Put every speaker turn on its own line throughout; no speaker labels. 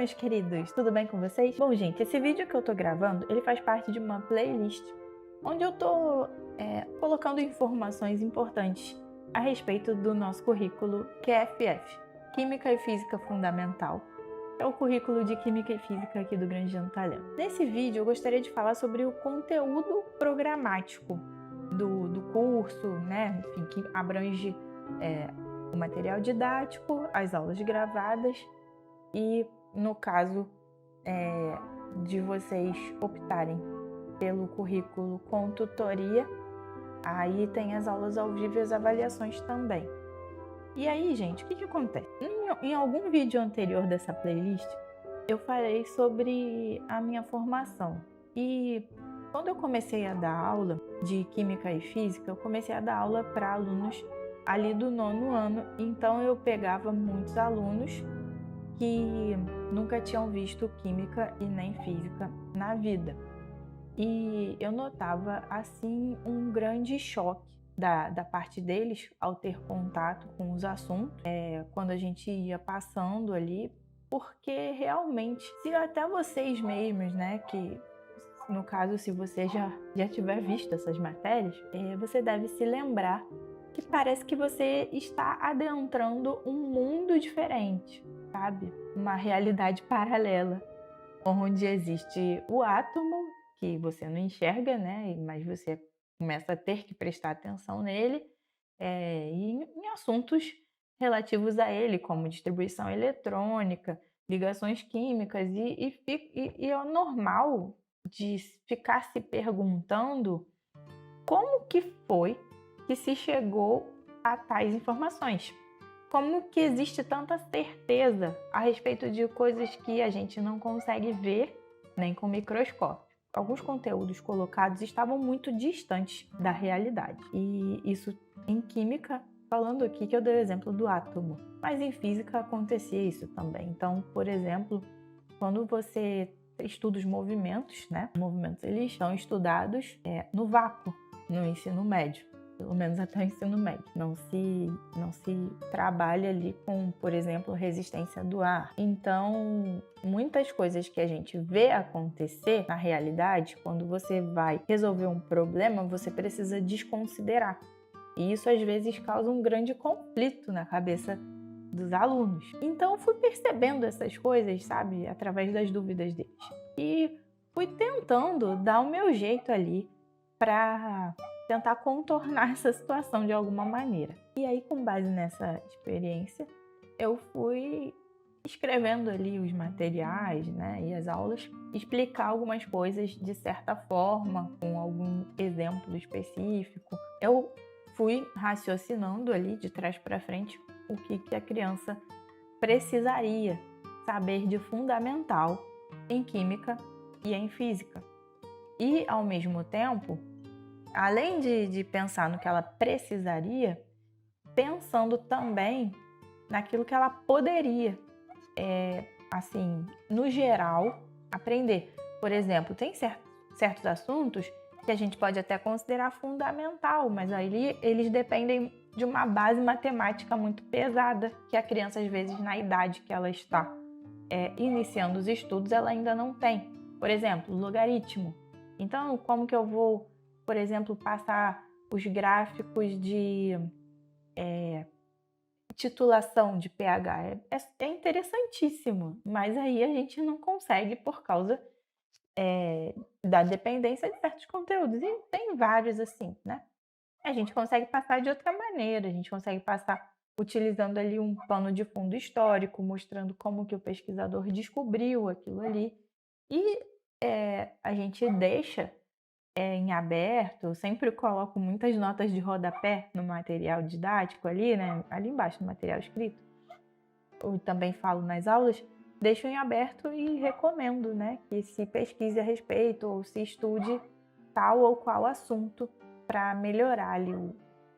meus queridos, tudo bem com vocês? Bom, gente, esse vídeo que eu tô gravando, ele faz parte de uma playlist onde eu tô colocando informações importantes a respeito do nosso currículo QFF, Química e Física Fundamental. É o currículo de Química e Física aqui do Grande Talento. Nesse vídeo, eu gostaria de falar sobre o conteúdo programático do curso, né? Enfim, que abrange o material didático, as aulas gravadas e, no caso de vocês optarem pelo currículo com tutoria, aí tem as aulas ao vivo e as avaliações também. E aí, gente, o que acontece? Em algum vídeo anterior dessa playlist, eu falei sobre a minha formação. E quando eu comecei a dar aula de Química e Física, eu comecei a dar aula para alunos ali do 9º ano. Então, eu pegava muitos alunos que nunca tinham visto Química e nem Física na vida. E eu notava, assim, um grande choque da parte deles ao ter contato com os assuntos, quando a gente ia passando ali, porque realmente, se até vocês mesmos, né, que no caso, se você já tiver visto essas matérias, você deve se lembrar que parece que você está adentrando um mundo diferente, sabe? Uma realidade paralela, onde existe o átomo, que você não enxerga, né? Mas você começa a ter que prestar atenção nele, e em assuntos relativos a ele, como distribuição eletrônica, ligações químicas, e é normal de ficar se perguntando como que foi que se chegou a tais informações. Como que existe tanta certeza a respeito de coisas que a gente não consegue ver nem com microscópio? Alguns conteúdos colocados estavam muito distantes da realidade. E isso em química, falando aqui que eu dei o exemplo do átomo, mas em física acontecia isso também. Então, por exemplo, quando você estuda os movimentos, né? Os movimentos eles são estudados no vácuo, no ensino médio. Pelo menos até o ensino médio. Não se trabalha ali com, por exemplo, resistência do ar. Então, muitas coisas que a gente vê acontecer na realidade, quando você vai resolver um problema, você precisa desconsiderar. E isso, às vezes, causa um grande conflito na cabeça dos alunos. Então, eu fui percebendo essas coisas, sabe, através das dúvidas deles. E fui tentando dar o meu jeito ali para tentar contornar essa situação de alguma maneira. E aí, com base nessa experiência, eu fui escrevendo ali os materiais, né, e as aulas, explicar algumas coisas de certa forma, com algum exemplo específico. Eu fui raciocinando ali de trás para frente o que a criança precisaria saber de fundamental em química e em física. E, ao mesmo tempo, além de pensar no que ela precisaria, pensando também naquilo que ela poderia, assim, no geral, aprender. Por exemplo, tem certos assuntos que a gente pode até considerar fundamental, mas aí eles dependem de uma base matemática muito pesada, que a criança, às vezes, na idade que ela está iniciando os estudos, ela ainda não tem. Por exemplo, logaritmo. Então, como que eu vou, por exemplo, passar os gráficos de titulação de pH? É interessantíssimo, mas aí a gente não consegue por causa da dependência de certos conteúdos. E tem vários assim, né? A gente consegue passar de outra maneira, a gente consegue passar utilizando ali um pano de fundo histórico, mostrando como que o pesquisador descobriu aquilo ali. E a gente deixa em aberto, eu sempre coloco muitas notas de rodapé no material didático ali, né? Ali embaixo no material escrito. Eu também falo nas aulas, deixo em aberto e recomendo, né, que se pesquise a respeito ou se estude tal ou qual assunto para melhorar ali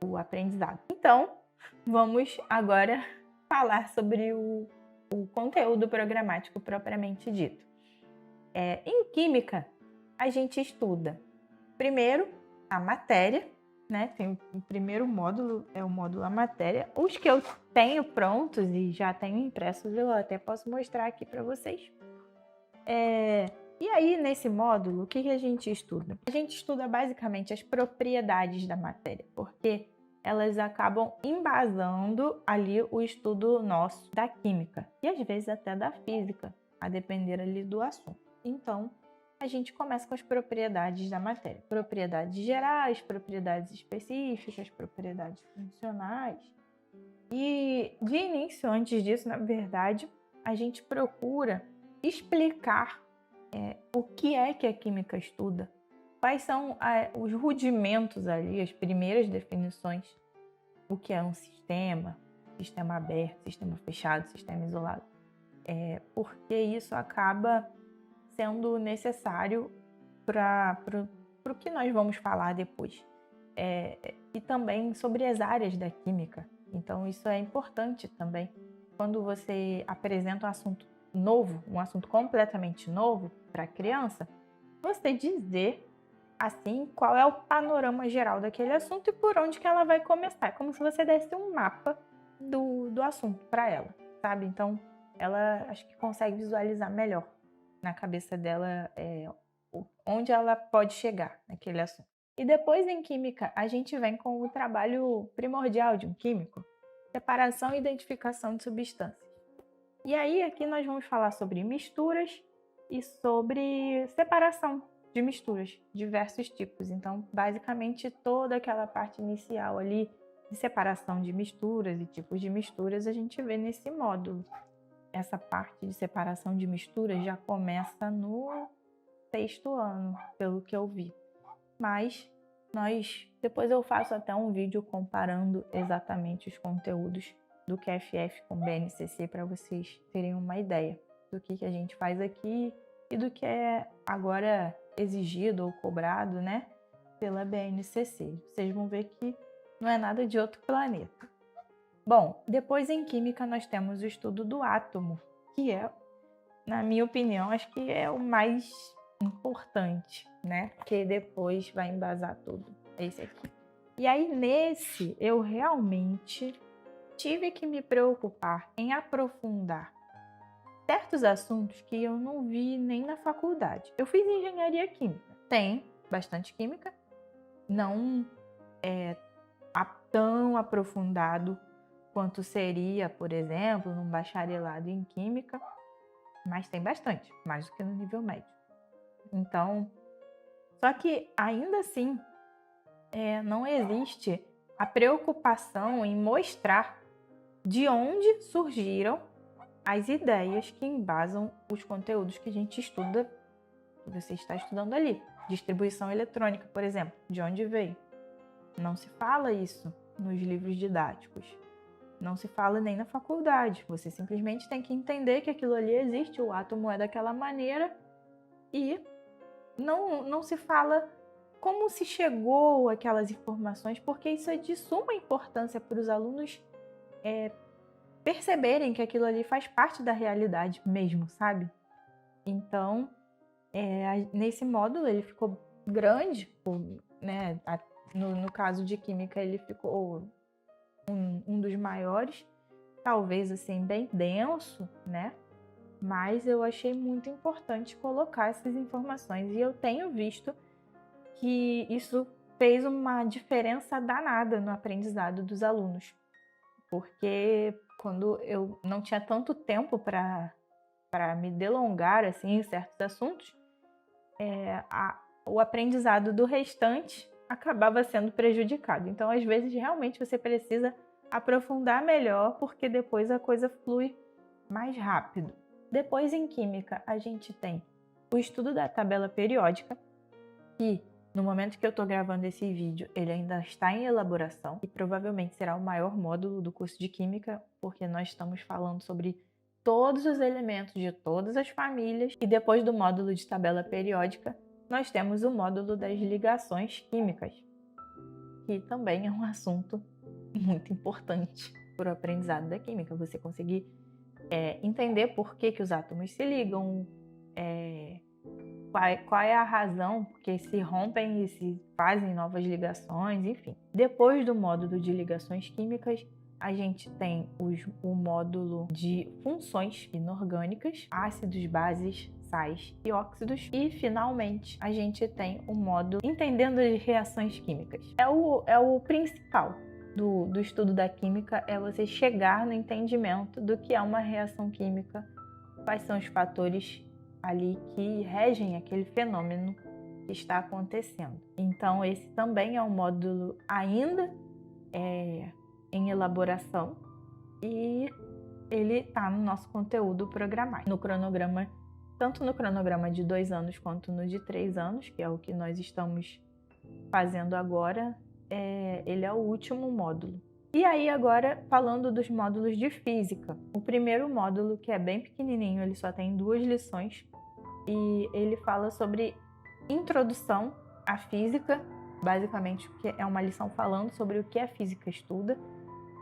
o aprendizado. Então, vamos agora falar sobre o conteúdo programático propriamente dito. Em química, a gente estuda primeiro a matéria, né? Tem o primeiro módulo, é o módulo A Matéria. Os que eu tenho prontos e já tenho impressos, eu até posso mostrar aqui para vocês. E aí, nesse módulo, o que a gente estuda? A gente estuda basicamente as propriedades da matéria, porque elas acabam embasando ali o estudo nosso da química e às vezes até da física, a depender ali do assunto. Então, a gente começa com as propriedades da matéria. Propriedades gerais, propriedades específicas, propriedades funcionais. E de início, antes disso, na verdade, a gente procura explicar o que é que a química estuda, quais são os rudimentos ali, as primeiras definições, o que é um sistema aberto, sistema fechado, sistema isolado, porque isso acaba sendo necessário para o que nós vamos falar depois, e também sobre as áreas da química. Então isso é importante também, quando você apresenta um assunto novo, um assunto completamente novo para a criança, você dizer assim qual é o panorama geral daquele assunto e por onde que ela vai começar. É como se você desse um mapa do assunto para ela, sabe? Então ela acho que consegue visualizar melhor na cabeça dela onde ela pode chegar naquele assunto. E depois em química a gente vem com o trabalho primordial de um químico, separação e identificação de substâncias. E aí aqui nós vamos falar sobre misturas e sobre separação de misturas, diversos tipos. Então, basicamente, toda aquela parte inicial ali de separação de misturas e tipos de misturas a gente vê nesse módulo. Essa parte de separação de misturas já começa no 6º ano, pelo que eu vi. Mas depois eu faço até um vídeo comparando exatamente os conteúdos do QFF com BNCC para vocês terem uma ideia do que a gente faz aqui e do que é agora exigido ou cobrado, né, pela BNCC. Vocês vão ver que não é nada de outro planeta. Bom, depois em química nós temos o estudo do átomo, que é, na minha opinião, acho que é o mais importante, né, que depois vai embasar tudo. Esse aqui. E aí nesse eu realmente tive que me preocupar em aprofundar certos assuntos que eu não vi nem na faculdade. Eu fiz engenharia química. Tem bastante química, não é tão aprofundado quanto seria, por exemplo, num bacharelado em química, mas tem bastante, mais do que no nível médio. Então, só que ainda assim, não existe a preocupação em mostrar de onde surgiram as ideias que embasam os conteúdos que a gente estuda, que você está estudando ali. Distribuição eletrônica, por exemplo, de onde veio? Não se fala isso nos livros didáticos. Não se fala nem na faculdade. Você simplesmente tem que entender que aquilo ali existe, o átomo é daquela maneira e não se fala como se chegou àquelas informações, porque isso é de suma importância para os alunos perceberem que aquilo ali faz parte da realidade mesmo, sabe? Então, nesse módulo ele ficou grande, né? No caso de química ele ficou um dos maiores, talvez assim bem denso, né? Mas eu achei muito importante colocar essas informações e eu tenho visto que isso fez uma diferença danada no aprendizado dos alunos, porque quando eu não tinha tanto tempo para me delongar assim, em certos assuntos, o aprendizado do restante acabava sendo prejudicado. Então, às vezes, realmente você precisa aprofundar melhor, porque depois a coisa flui mais rápido. Depois, em química, a gente tem o estudo da tabela periódica, que no momento que eu estou gravando esse vídeo, ele ainda está em elaboração e provavelmente será o maior módulo do curso de Química, porque nós estamos falando sobre todos os elementos de todas as famílias. E depois do módulo de tabela periódica, nós temos o módulo das ligações químicas, que também é um assunto muito importante para o aprendizado da química. Você conseguir entender por que os átomos se ligam, qual é a razão porque se rompem e se fazem novas ligações, enfim. Depois do módulo de ligações químicas, a gente tem o módulo de funções inorgânicas, ácidos, bases, sais e óxidos. E, finalmente, a gente tem o módulo entendendo as reações químicas. É o principal do estudo da química, é você chegar no entendimento do que é uma reação química, quais são os fatores ali que regem aquele fenômeno que está acontecendo. Então, esse também é um módulo ainda em elaboração e ele está no nosso conteúdo programático. No cronograma, tanto no cronograma de 2 anos quanto no de 3 anos, que é o que nós estamos fazendo agora, ele é o último módulo. E aí agora falando dos módulos de física. O primeiro módulo, que é bem pequenininho, ele só tem 2 lições e ele fala sobre introdução à física, basicamente que é uma lição falando sobre o que a física estuda,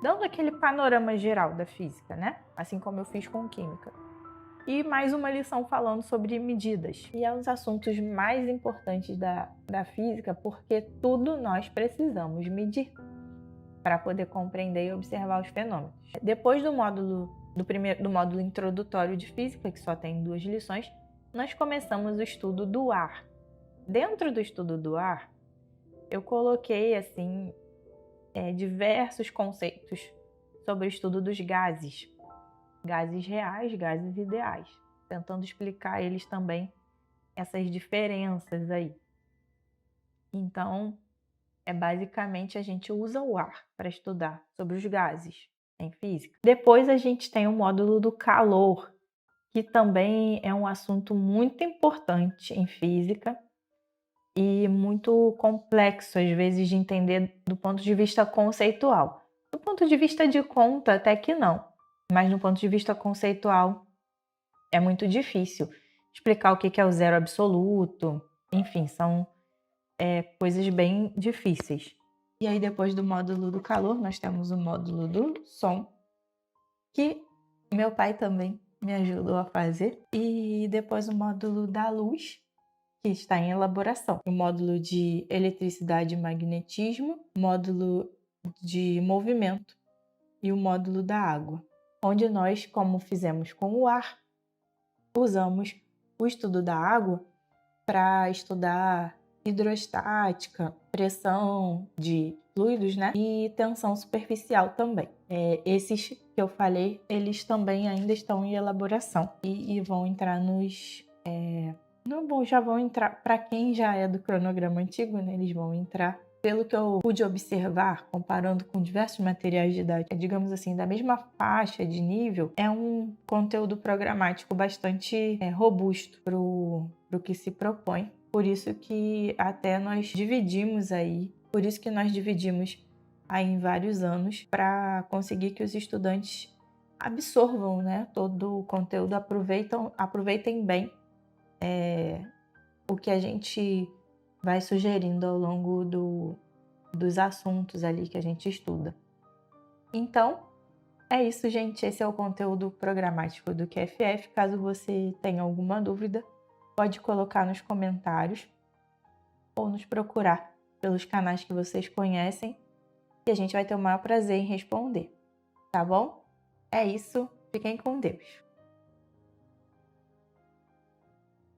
dando aquele panorama geral da física, né? Assim como eu fiz com química. E mais uma lição falando sobre medidas. E é um dos assuntos mais importantes da física, porque tudo nós precisamos medir para poder compreender e observar os fenômenos. Depois do módulo introdutório de física, que só tem 2 lições, nós começamos o estudo do ar. Dentro do estudo do ar, eu coloquei assim diversos conceitos sobre o estudo dos gases. Gases reais, gases ideais, tentando explicar eles também, essas diferenças aí. Então, basicamente a gente usa o ar para estudar sobre os gases em física. Depois a gente tem o módulo do calor, que também é um assunto muito importante em física e muito complexo, às vezes, de entender do ponto de vista conceitual. Do ponto de vista de conta, até que não. Mas no ponto de vista conceitual, é muito difícil explicar o que é o zero absoluto. Enfim, são coisas bem difíceis. E aí, depois do módulo do calor, nós temos o módulo do som, que meu pai também me ajudou a fazer. E depois o módulo da luz, que está em elaboração. O módulo de eletricidade e magnetismo, módulo de movimento e o módulo da água, onde nós, como fizemos com o ar, usamos o estudo da água para estudar hidrostática, pressão de fluidos, né? E tensão superficial também. Esses que eu falei, eles também ainda estão em elaboração e vão entrar já vão entrar, para quem já é do cronograma antigo, né? Eles vão entrar. Pelo que eu pude observar, comparando com diversos materiais didáticos, digamos assim, da mesma faixa de nível, é um conteúdo programático bastante robusto para o que se propõe. Por isso que até nós dividimos aí, em vários anos para conseguir que os estudantes absorvam, né, todo o conteúdo, aproveitem bem o que a gente vai sugerindo ao longo dos assuntos ali que a gente estuda. Então, é isso, gente. Esse é o conteúdo programático do QFF. Caso você tenha alguma dúvida, pode colocar nos comentários ou nos procurar pelos canais que vocês conhecem e a gente vai ter o maior prazer em responder, tá bom? É isso. Fiquem com Deus.